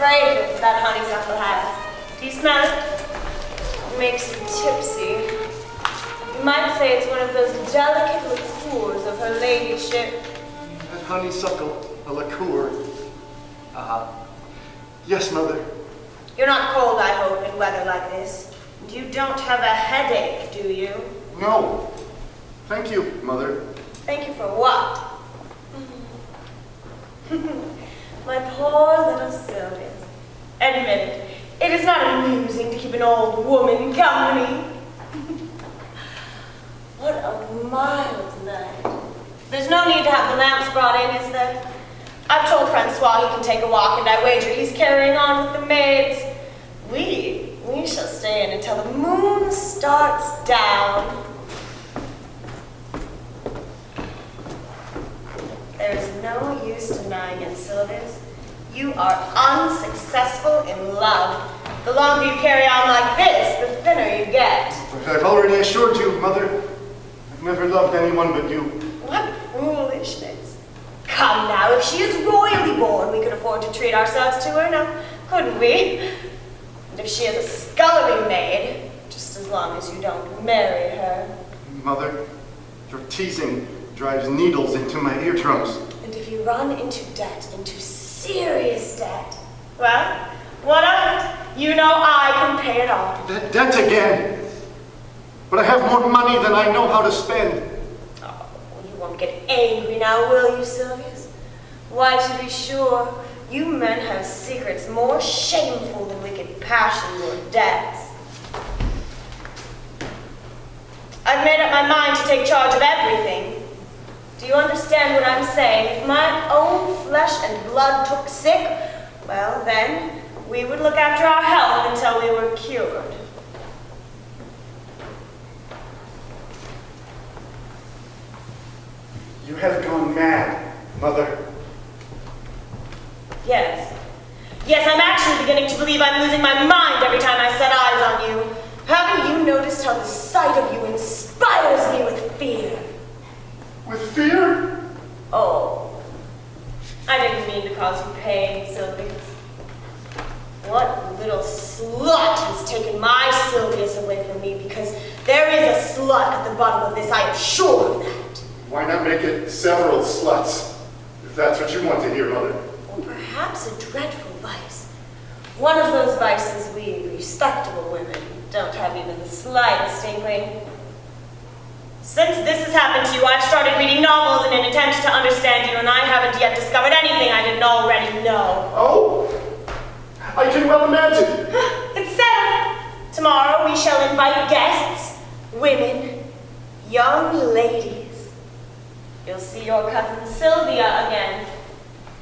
fragrance that honeysuckle has. Do you smell it? It makes you tipsy. You might say it's one of those delicate liqueurs of her ladyship. That honeysuckle, a liqueur. Yes, Mother. You're not cold, I hope, in weather like this. And you don't have a headache, do you? No. Thank you, Mother. Thank you for what? My poor little Sylvia. Admit it. It is not amusing to keep an old woman company. What a mild night. There's no need to have the lamps brought in, is there? I've told Francois he can take a walk, and I wager he's carrying on with the maids. We shall stay in until the moon starts down. There's no use denying it, Sylvius. You are unsuccessful in love. The longer you carry on like this, the thinner you get. But I've already assured you, Mother, I've never loved anyone but you. What foolishness. Come now, if she is royally born, we could afford to treat ourselves to her, now, couldn't we? And if she is a scullery maid, just as long as you don't marry her. Mother, your teasing drives needles into my eardrums. And if you run into debt, into serious debt, well, what of it? You know I can pay it off. That debt again. But I have more money than I know how to spend. Oh, you won't get angry now, will you, Sylvius? Why, to be sure, you men have secrets more shameful than wicked passions or debts. I've made up my mind to take charge of everything. Do you understand what I'm saying? If my own flesh and blood took sick, well, then we would look after our health until we were cured. You have gone mad, Mother. Yes. Yes, I'm actually beginning to believe I'm losing my mind every time I set eyes on you. Haven't you noticed how the sight of you inspires me with fear? With fear? Oh, I didn't mean to cause you pain, Sylvius. What little slut has taken my Sylvius away from me? Because there is a slut at the bottom of this, I am sure of that. Why not make it several sluts, if that's what you want to hear, Mother? Or perhaps a dreadful vice. One of those vices we respectable women don't have even the slightest inkling. Since this has happened to you, I've started reading novels in an attempt to understand you, and I haven't yet discovered anything I didn't already know. Oh? I can well imagine. It's settled. Tomorrow we shall invite guests, women, young ladies. You'll see your cousin Sylvia again.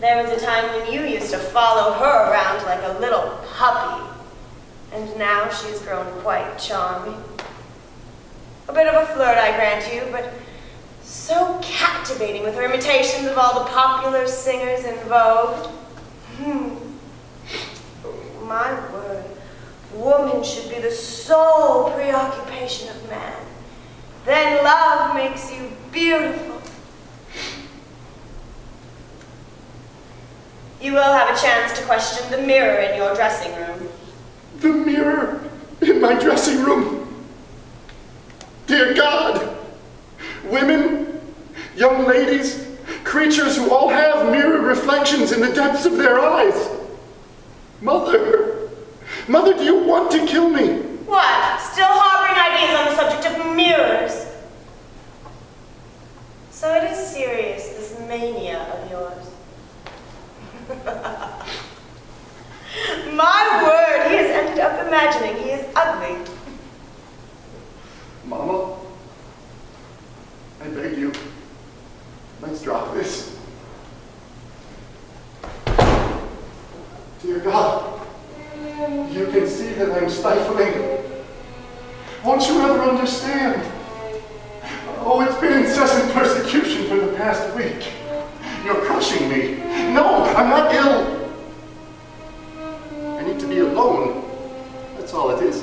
There was a time when you used to follow her around like a little puppy, and now she's grown quite charming. A bit of a flirt, I grant you, but so captivating with her imitations of all the popular singers in vogue. My word, woman should be the sole preoccupation of man. Then love makes you beautiful. You will have a chance to question the mirror in your dressing room. The mirror in my dressing room? Dear God! Women, young ladies, creatures who all have mirror reflections in the depths of their eyes. Mother! Mother, do you want to kill me? What? Still harboring ideas on the subject of mirrors? So it is serious, this mania of yours. My word, he has ended up imagining he is ugly. Mama, I beg you, let's drop this. Dear God, you can see that I'm stifling. Won't you ever understand? Oh, it's been incessant persecution for the past week. You're crushing me. No, I'm not ill. I need to be alone. That's all it is.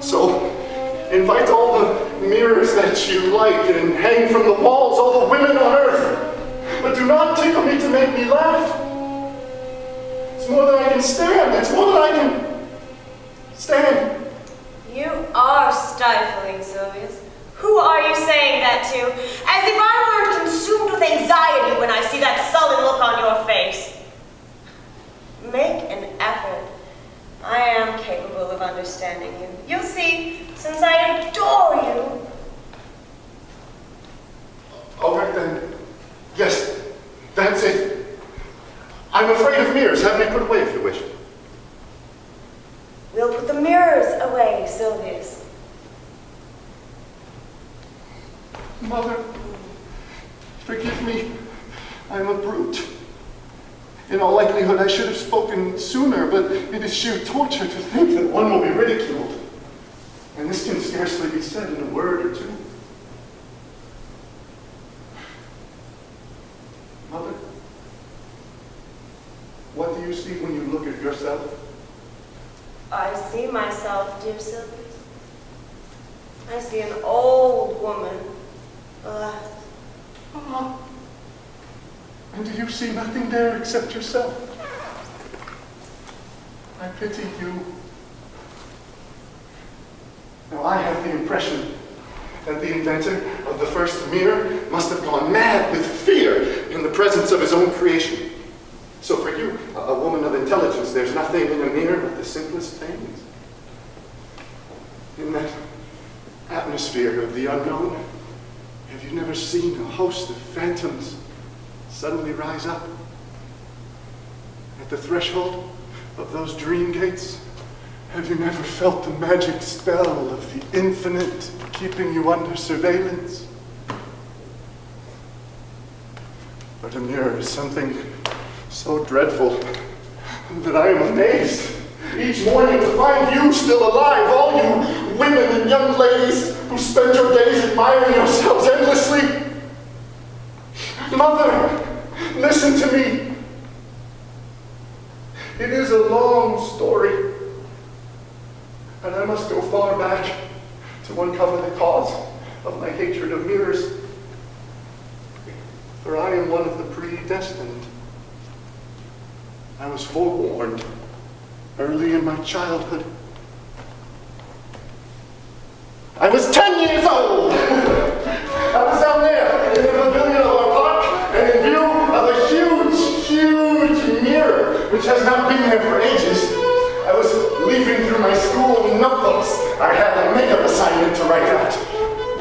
So, invite all the mirrors that you like and hang from the walls all the women on earth. But do not tickle me to make me laugh. more than I can stand. It's more than I can stand. You are stifling, Sylvius. Who are you saying that to? As if I weren't consumed with anxiety when I see that sullen look on your face. Make an effort. I am capable of understanding you. You'll see, since I adore you. All right then. Yes, that's it. I'm afraid of mirrors. Have me put away if you wish. We'll put the mirrors away, Sylvius. Mother, forgive me. I am a brute. In all likelihood, I should have spoken sooner, but it is sheer torture to think that one will be ridiculed. And this can scarcely be said in a word or two. Mother, what do you see when you look at yourself? I see myself, dear Sylvius. I see an old woman, alas. Ah. And do you see nothing there except yourself? I pity you. Now I have the impression that the inventor of the first mirror must have gone mad with fear in the presence of his own creation. So for you, a woman of intelligence, there's nothing in a mirror but the simplest things. In that atmosphere of the unknown, have you never seen a host of phantoms suddenly rise up? At the threshold of those dream gates, have you never felt the magic spell of the infinite keeping you under surveillance? But a mirror is something so dreadful that I am amazed each morning to find you still alive, all you women and young ladies who spend your days admiring yourselves endlessly. Mother, listen to me. It is a long story, and I must go far back to uncover the cause of my hatred of mirrors. For I am one of the predestined. I was forewarned early in my childhood. I was 10 years old. I was down there in the pavilion of our park, and in view of a huge, huge mirror, which has not been there for ages, I was leafing through my school notebooks. I had a makeup assignment to write out.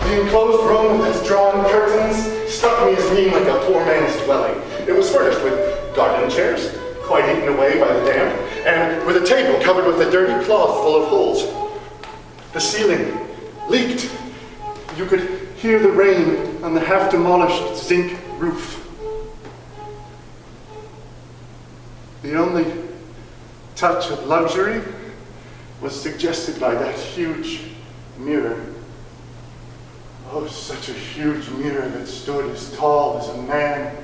The enclosed room with its drawn curtains struck me as being like a poor man's dwelling. It was furnished with garden chairs, quite eaten away by the damp, and with a table covered with a dirty cloth full of holes. The ceiling leaked. You could hear the rain on the half-demolished zinc roof. The only touch of luxury was suggested by that huge mirror. Oh, such a huge mirror that stood as tall as a man.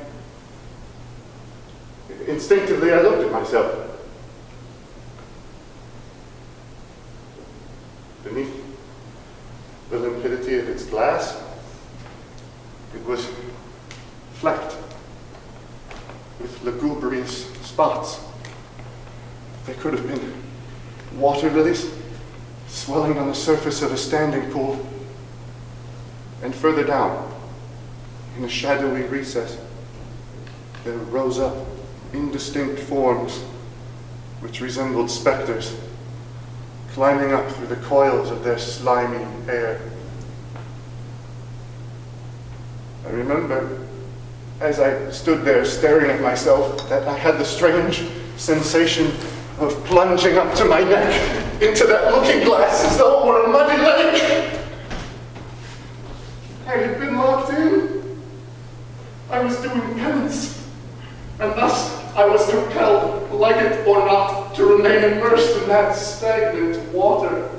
Instinctively, I looked at myself. Beneath the limpidity of its glass, it was flecked with lugubrious spots. They could have been water lilies swelling on the surface of a standing pool. And further down, in a shadowy recess, there rose up indistinct forms which resembled specters, climbing up through the coils of their slimy hair. I remember, as I stood there staring at myself, that I had the strange sensation of plunging up to my neck into that looking glass as though it were a muddy lake. I had been locked in. I was doing penance, and thus I was compelled, like it or not, to remain immersed in that stagnant water.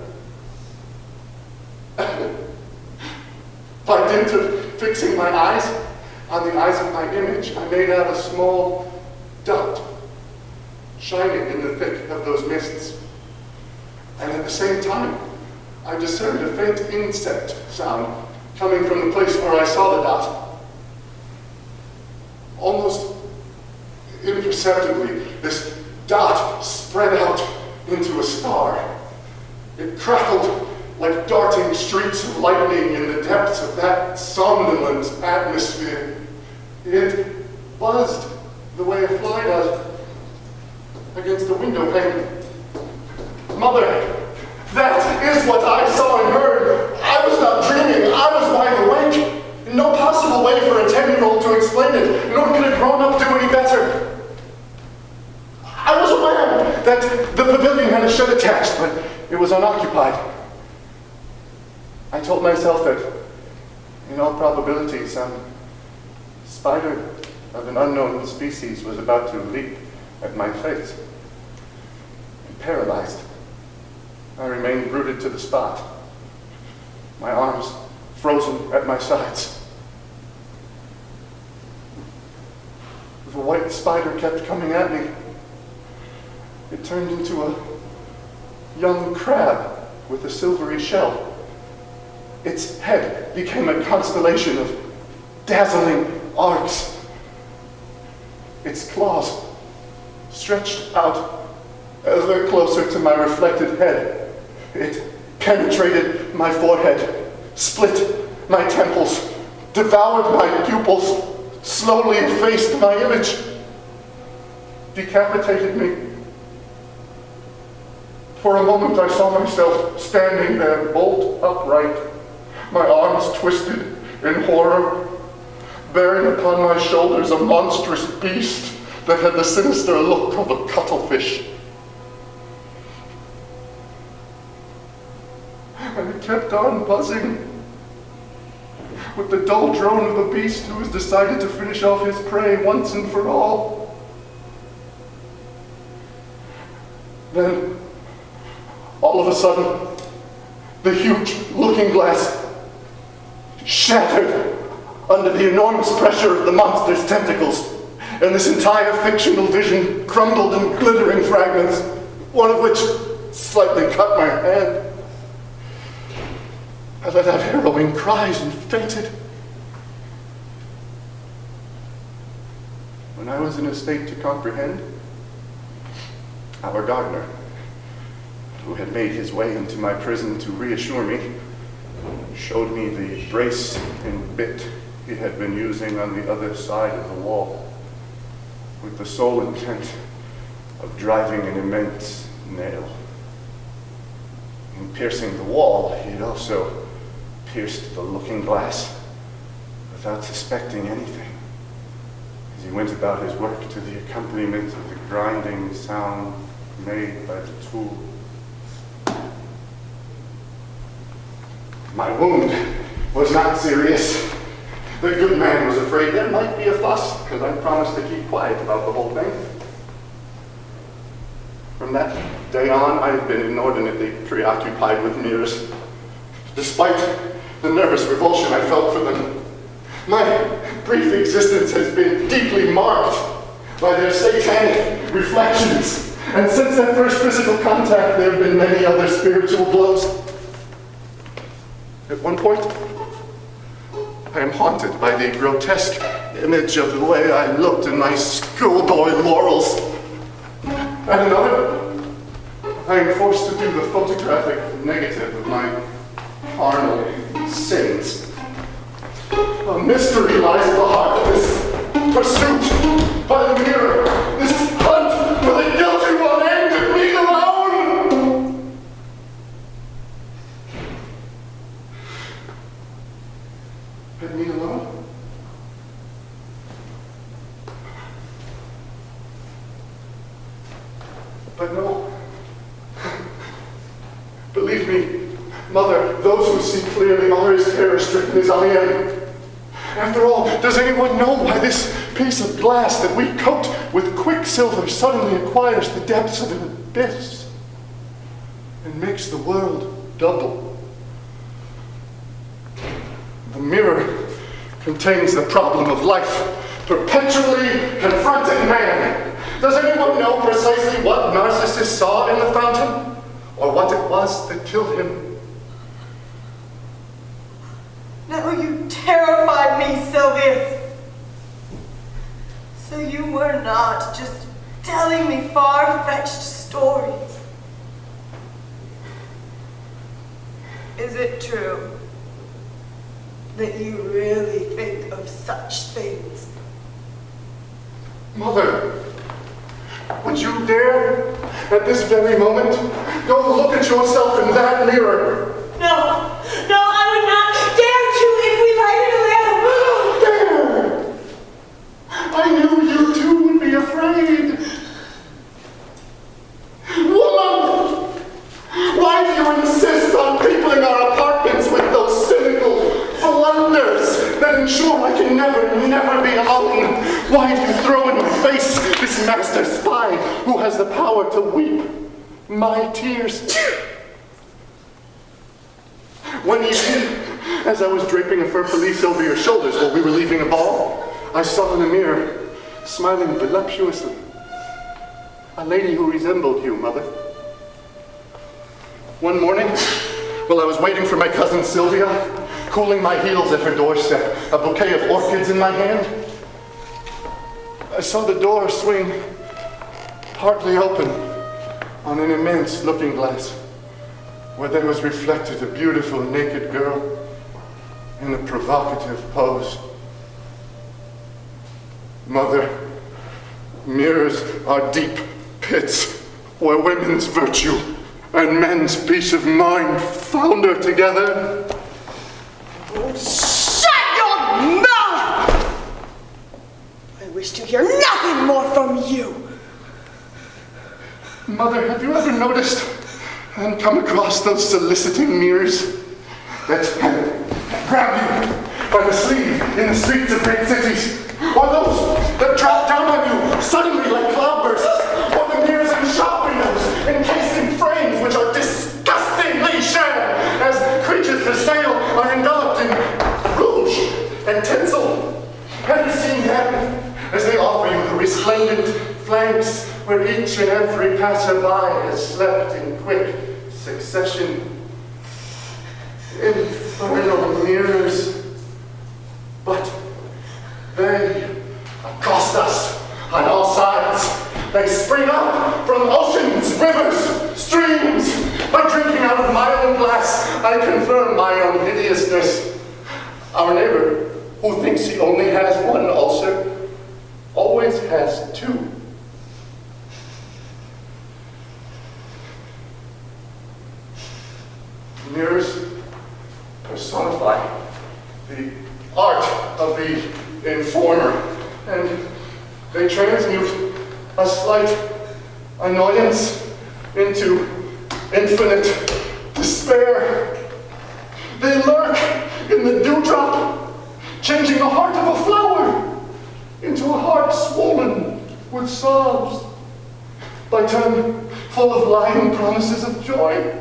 By dint of fixing my eyes on the eyes of my image, I made out a small dot shining in the thick of those mists. And at the same time, I discerned a faint insect sound coming from the place where I saw the dot. Almost imperceptibly, this dot spread out into a star. It crackled like darting streaks of lightning in the depths of that somnolent atmosphere. It buzzed the way a fly does against a window pane. Mother, that is what I saw and heard. I was not dreaming. I was wide awake. No possible way for a 10-year-old to explain it, nor could a grown-up do any better. I was aware that the pavilion had a shed attached, but it was unoccupied. I told myself that, in all probability, some spider of an unknown species was about to leap at my face. And paralyzed, I remained rooted to the spot, my arms frozen at my sides. The white spider kept coming at me. It turned into a young crab with a silvery shell. Its head became a constellation of dazzling arcs. Its claws stretched out ever closer to my reflected head. It penetrated my forehead, split my temples, devoured my pupils, slowly effaced my image, decapitated me. For a moment I saw myself standing there bolt upright, my arms twisted in horror, bearing upon my shoulders a monstrous beast that had the sinister look of a cuttlefish. And it kept on buzzing, with the dull drone of a beast who has decided to finish off his prey once and for all. Then, all of a sudden, the huge looking glass shattered under the enormous pressure of the monster's tentacles, and this entire fictional vision crumbled in glittering fragments, one of which slightly cut my hand. I let out harrowing cries and fainted. When I was in a state to comprehend, our gardener, who had made his way into my prison to reassure me, showed me the brace and bit he had been using on the other side of the wall, with the sole intent of driving an immense nail. In piercing the wall, he had also pierced the looking glass without suspecting anything, as he went about his work to the accompaniment of the grinding sound made by the tool. My wound was not serious. The good man was afraid there might be a fuss, because I promised to keep quiet about the whole thing. From that day on, I have been inordinately preoccupied with mirrors, despite the nervous revulsion I felt for them. My brief existence has been deeply marked by their satanic reflections, and since that first physical contact, there have been many other spiritual blows. At one point, I am haunted by the grotesque image of the way I looked in my schoolboy laurels. At another, I am forced to do the photographic negative of my carnal sins. A mystery lies at the heart of this pursuit by the mirror, this hunt for the guilty one aimed at me alone. At me alone? But no. Believe me, Mother, those who see clearly are as terror-stricken as I am. After all, does anyone know why this piece of glass that we coat with quicksilver suddenly acquires the depths of an abyss and makes the world double? The mirror contains the problem of life, perpetually confronting man. Does anyone know precisely what Narcissus saw in the fountain, or what it was that killed him? No, you terrified me, Sylvius. So you were not just telling me far-fetched stories. Is it true that you really think of such things? Mother, would you dare, at this very moment, go look at yourself in that mirror? No, I would not dare to if we lighted a lamp. Dare! I knew you too would be afraid. Woman! Why do you insist on peopling our apartments with those cynical blunders that ensure I can never be alone? Why do you throw in my face this master spy who has the power to weep my tears? One evening, as I was draping a fur pelisse over your shoulders while we were leaving a ball, I saw in the mirror, smiling voluptuously, a lady who resembled you, Mother. One morning, while I was waiting for my cousin Sylvia, cooling my heels at her doorstep, a bouquet of orchids in my hand, I saw the door swing partly open on an immense looking glass, where there was reflected a beautiful naked girl in a provocative pose. Mother, mirrors are deep pits where women's virtue and men's peace of mind founder together. Shut your mouth! I wish to hear nothing more from you. Mother, have you ever noticed and come across those soliciting mirrors that grab you by the sleeve in the streets of great cities? Or those that drop down on you suddenly like cloudbursts? Or the mirrors in shop windows encased in frames which are disgustingly sham as creatures for sale are enveloped in rouge and tinsel? Have you seen them as they offer you the resplendent flanks where each and every passerby has slept in quick succession? Infernal mirrors. But they accost us on all sides. They spring up from oceans, rivers, streams. By drinking out of my own glass, I confirm my own hideousness. Our neighbor, who thinks he only has one ulcer, always has two. Mirrors personify the art of the informer, and they transmute a slight annoyance into infinite despair. They lurk in the dewdrop, changing the heart of a flower into a heart swollen with sobs, by turn full of lying promises of joy,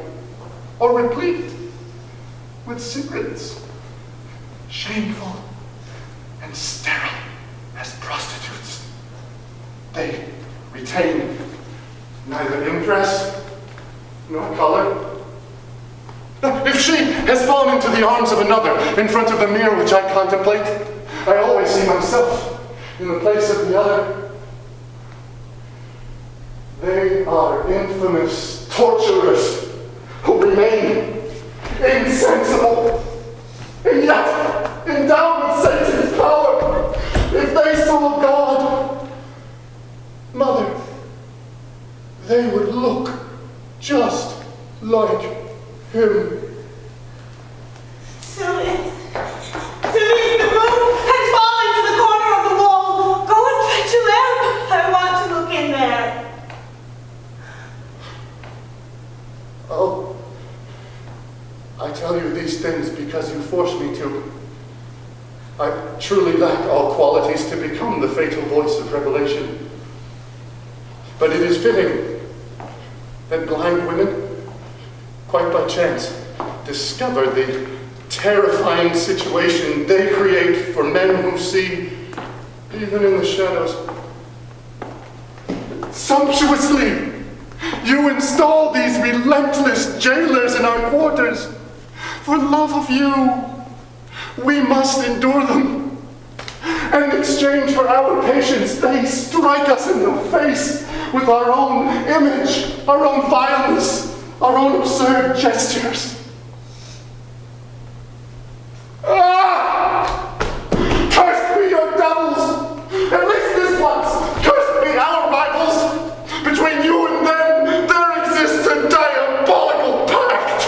or replete with secrets, shameful and sterile as prostitutes. They retain neither impress nor color. If she has fallen into the arms of another in front of the mirror which I contemplate, I always see myself in the place of the other. They are infamous torturers who remain insensible, and yet endowed with Satan's power. If they saw God, Mother, they would look just like him. Sylvia, the moon has fallen to the corner of the wall. Go and fetch a lamp. I want to look in there. Oh, I tell you these things because you force me to. I truly lack all qualities to become the fatal voice of revelation. But it is fitting that blind women, quite by chance, discover the terrifying situation they create for men who see, even in the shadows. Sumptuously, you install these relentless jailers in our quarters. For love of you, we must endure them. And in exchange for our patience, they strike us in the face with our own image, our own vileness, our own absurd gestures. Ah! Curse be your devils! At least this once, curse be our rivals! Between you and them, there exists a diabolical pact!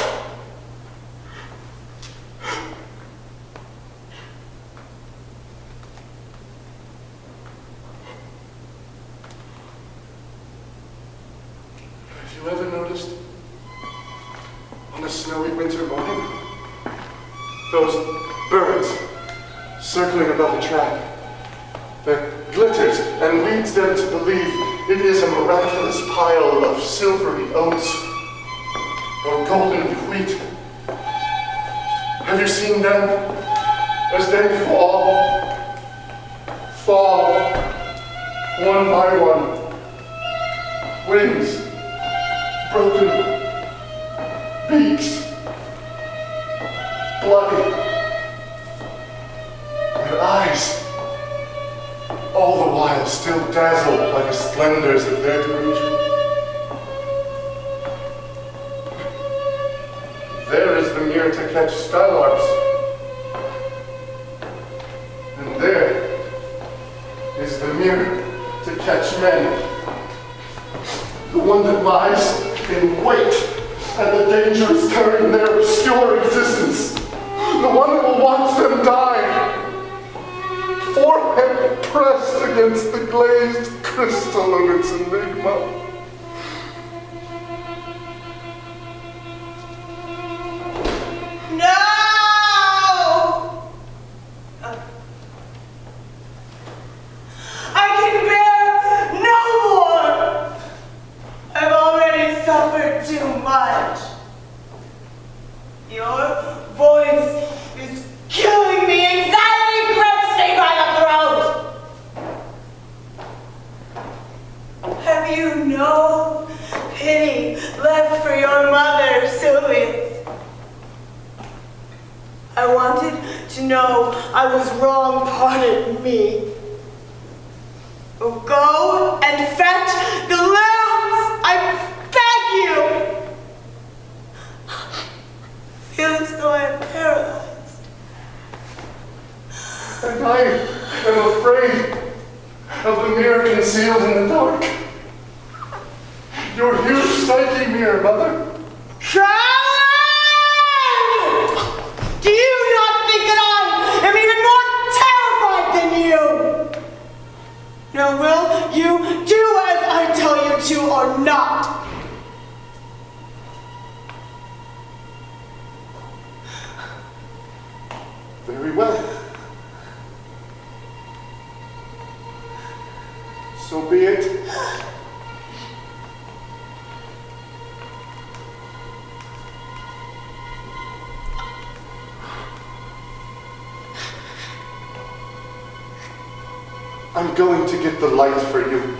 Have you ever noticed, on a snowy winter morning, those birds circling above the track that glitters and leads them to believe it is a miraculous pile of silvery oats or golden wheat? Have you seen them as they fall one by one, wings broken, beaks bloody, their eyes all the while still dazzled by the splendors of their delusion? There is the mirror to catch skylarks, and there is the mirror to catch men. The one that lies in wait at the dangers carrying their obscure existence. The one that will watch them die, forehead pressed against the glazed crystal of its enigma. Very well. So be it. I'm going to get the light for you.